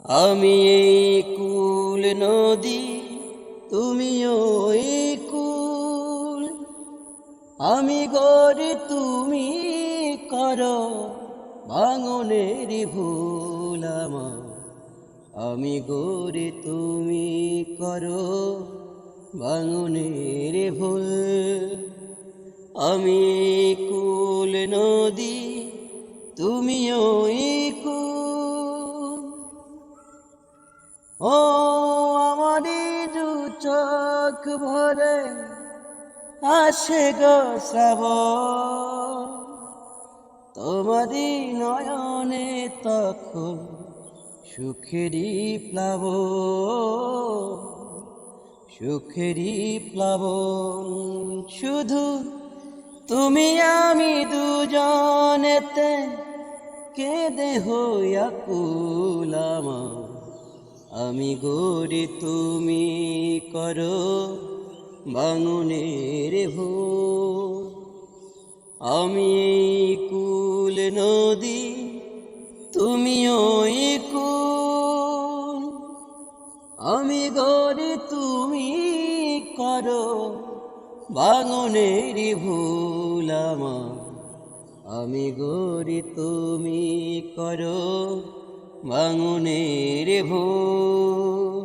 আমি এই কুল নদী, তুমি ওই কুল। আমি গড়ে তুমি করো ভাঙনের ভুল আমার। আমি গড়ে তুমি করো ভাঙনের ভুল। আমি কুল নদী, তুমি ওই কুল। ও আমারই দু চোখ ভরে আসে গো শ্রাবণ, তোমারই নয়নে তখন সুখেরই প্লাবন, সুখেরই প্লাবন। শুধু তুমি আমি দুজনেতে কেঁদে হইয়া কুল আমার। আমি গড়ে তুমি করো ভাঙনের ভোর। আমি এই কুল নদী, তুমি ওই কুল। আমি গড়ে তুমি করো ভাঙনের ভুল আমার। আমি গড়ে তুমি করো ভাঙনের ভুল।